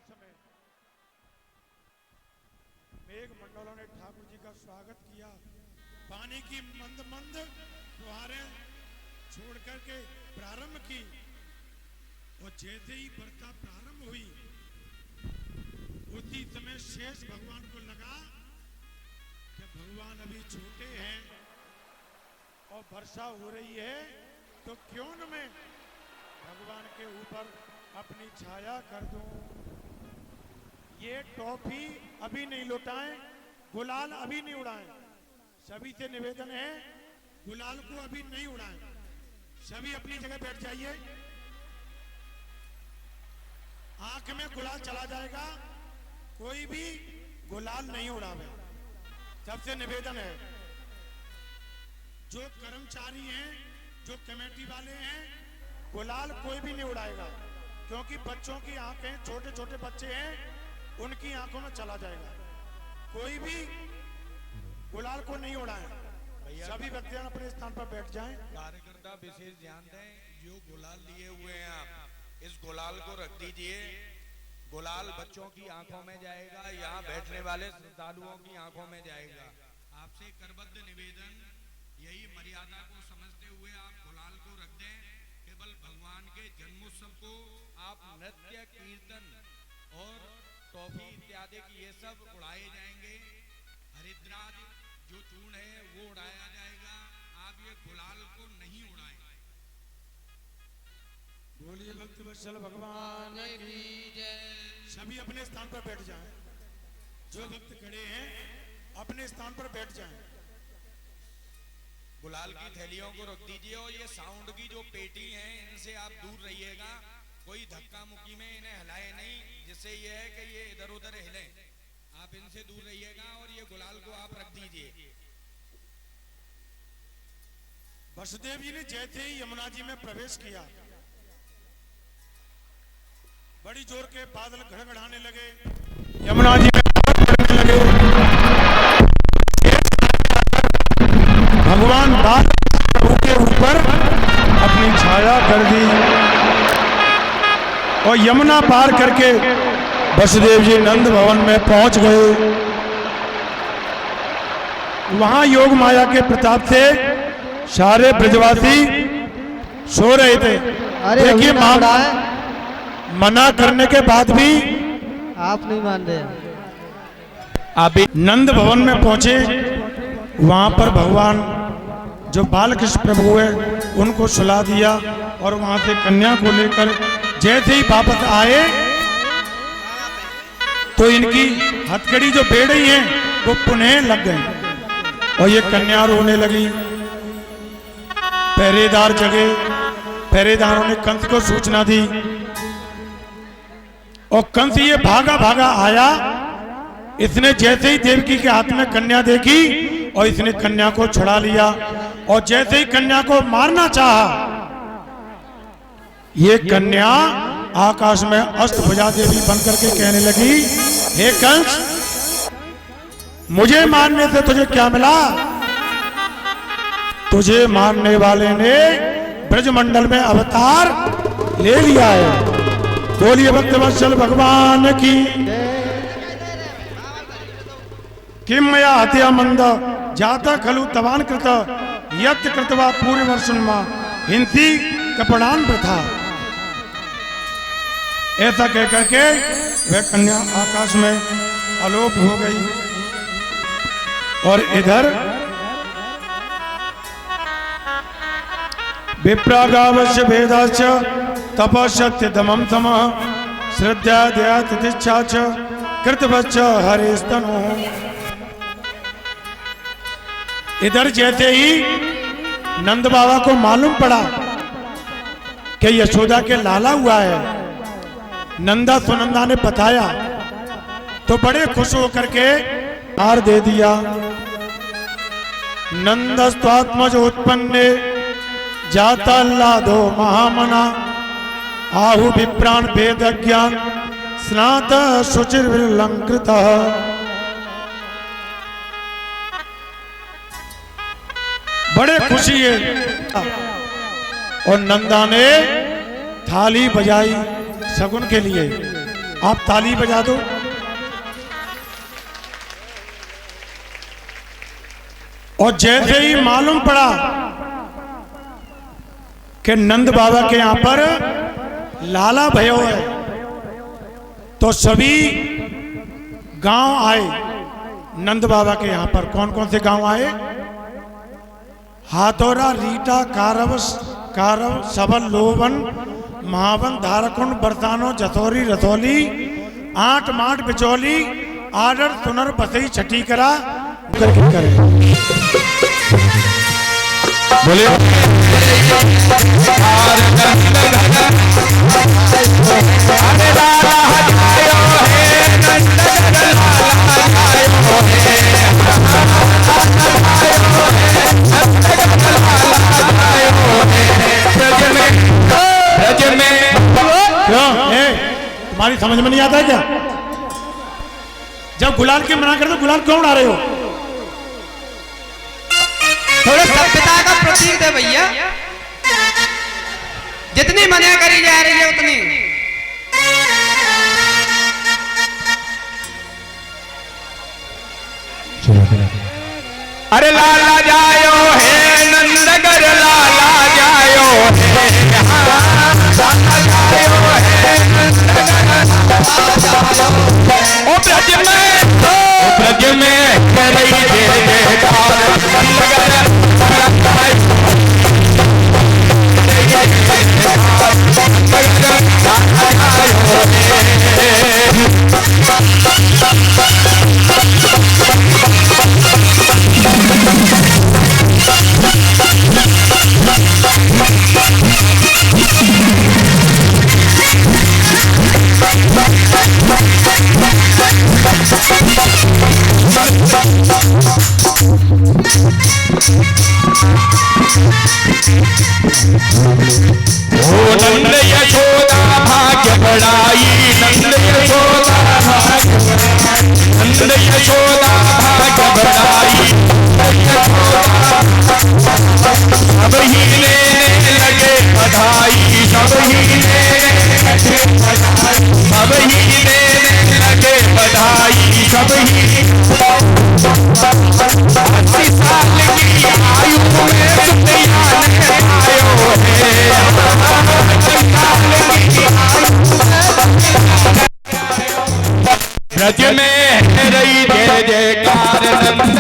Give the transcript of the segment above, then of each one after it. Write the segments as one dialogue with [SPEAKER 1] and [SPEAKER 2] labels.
[SPEAKER 1] समय मेघ मंडलों ने ठाकुर जी का स्वागत किया। पानी की मंद मंद फुहारें छोड़ करके प्रारंभ की और जैसे ही वर्षा प्रारंभ हुई उसी समय शेष भगवान को लगा कि भगवान अभी छोटे हैं और वर्षा हो रही है, तो क्यों न मैं भगवान के ऊपर अपनी छाया कर दूं। ये टॉफी अभी नहीं लौटाएं, गुलाल अभी नहीं उड़ाएं। सभी से निवेदन है, गुलाल को अभी नहीं उड़ाएं। सभी अपनी जगह बैठ जाइए। आंख में गुलाल चला जाएगा, कोई भी गुलाल नहीं उड़ावे। सबसे निवेदन है, जो कर्मचारी हैं, जो कमेटी वाले हैं, गुलाल कोई भी नहीं उड़ाएगा, क्योंकि बच्चों की आंखें, छोटे छोटे बच्चे हैं, उनकी आंखों में चला जाएगा। कोई भी गुलाल को नहीं उड़ाए। सभी व्यक्ति अपने स्थान पर बैठ जाएं।
[SPEAKER 2] कार्यकर्ता विशेष ध्यान दें, जो गुलाल लिए हुए हैं आप, इस गुलाल को रख दीजिए। गुलाल बच्चों की आंखों में जाएगा, यहाँ बैठने वाले श्रद्धालुओं की आंखों में जाएगा। आपसे करबद्ध निवेदन, यही मर्यादा को समझते हुए आप गुलाल को रख दें। केवल भगवान के जन्मोत्सव को आप नृत्य, कीर्तन और टॉफी इत्यादि की ये सब उड़ाए जाएंगे। हरिद्राज जो चूर्ण है वो उड़ाया जाएगा। आप ये गुलाल को नहीं उड़ाएं।
[SPEAKER 1] बोलिए भक्त वत्सल भगवान की जय। सभी अपने स्थान पर बैठ जाएं। जो भक्त खड़े हैं अपने स्थान पर बैठ जाएं।
[SPEAKER 2] गुलाल की थैलियों को रख दीजिए और ये साउंड की जो पेटी हैं इनसे आप दूर रहिएगा। कोई धक्का मुक्की में इन्हें हिलाए नहीं, जिससे ये है कि ये इधर उधर हिले। आप इनसे दूर रहिएगा और ये गुलाल को आप रख दीजिए।
[SPEAKER 1] वसुदेव जी ने जैसे ही यमुना जी में प्रवेश किया, बड़ी जोर के बादल गड़गड़ाने लगे, यमुना जी में पड़ने लगे। भगवान बाल प्रभु के ऊपर अपनी छाया कर दी और यमुना पार करके वसुदेव जी नंद भवन में पहुंच गए। वहां योग माया के प्रताप से सारे ब्रजवासी सो रहे थे। देखिए, मना करने के बाद भी
[SPEAKER 3] आप नहीं मान रहे।
[SPEAKER 1] आप नंद भवन में पहुंचे। वहां पर भगवान जो बालकृष्ण प्रभु है उनको सुला दिया और वहां से कन्या को लेकर जैसे ही वापस आए तो इनकी हथकड़ी जो बेड़ी है वो पुनः लग गई और ये कन्या रोने लगी। पहरेदार जगे, पहरेदारों ने कंस को सूचना दी और कंस ये भागा भागा आया। इसने जैसे ही देवकी के हाथ में कन्या देखी और इसने कन्या को छुड़ा लिया और जैसे ही कन्या को मारना चाहा, ये कन्या आकाश में अष्टभुजा देवी बनकर के कहने लगी, हे कंस, मुझे मारने से तुझे क्या मिला? तुझे मारने वाले ने ब्रजमंडल में अवतार ले लिया है। बोलिए भक्त वत्सल भगवान की। किम मया हत्या मंद जाता खलु तवान कृत यत् कृतवा पूर्व वर्षुन्मा हिंसी कपड़ान प्रथा। ऐसा कहकर के वह कन्या आकाश में आलोप हो गई। और इधर विप्रागावश्य भेदाश्च तपस्यत्य दमम समः श्रद्धा दया तितिच्छा च कृतवच्च हरेस्तनु। इधर जैसे ही नंद बाबा को मालूम पड़ा कि यशोदा के लाला हुआ है, नंदा सुनंदा ने बताया तो बड़े खुश होकर के हार दे दिया। नंदस्त्वात्मज उत्पन्ने जाता लादो महामना आहु विप्राण वेद ज्ञान स्नात शुचिर्विलंकृत। बड़े खुशी है। और नंदा ने थाली बजाई शगुन के लिए। आप ताली बजा दो। और जैसे ही मालूम पड़ा कि नंद बाबा के यहां पर लाला भयो है, तो सभी गांव आए नंद बाबा के यहां पर। कौन कौन से गांव आए? हाथौरा, रीटा, कारव, सबल, लोवन, महावन, धारकुंड, बरसानो, जसौरी, रसौली, आठ, माठ, बिचौली, आडर, सुनर, बसई, छठी करा करके करे।
[SPEAKER 2] बोलिए
[SPEAKER 1] तुम्हारी समझ में नहीं आता है क्या? जब गुलाल के मना करते गुलाल क्यों उड़ा रहे हो?
[SPEAKER 4] थोड़ा सभ्यता का प्रतीक दे भैया, जितनी मना करी जा रही है उतनी।
[SPEAKER 2] अरे लाला जायो है नंदगर, लाला जायो है, लाला जायो है ओ ब्रज में करई दे जयकार नंदगर नंद यशोदा भाग्य बढ़ाई, नंद यशोदा भाग्य बढ़ाई, नंद यशोदा भाग्य बढ़ाई, सब ही लेने लगे बधाई, सब ही लेने लगे बधाई, सब ही लेने लगे बधाई, सब ही 80 साल की आयु में दुनिया ने आयो ब्रज में रही जय जयकार नंद।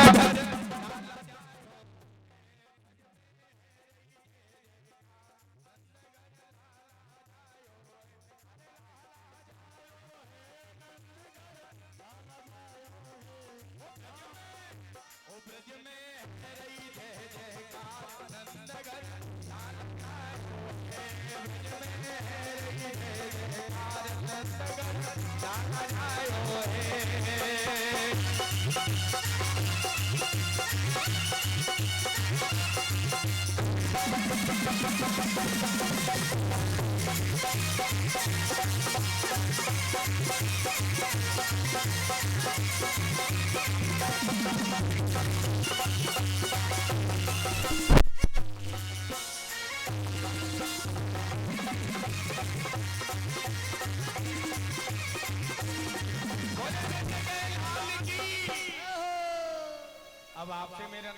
[SPEAKER 2] अब आपसे मेरा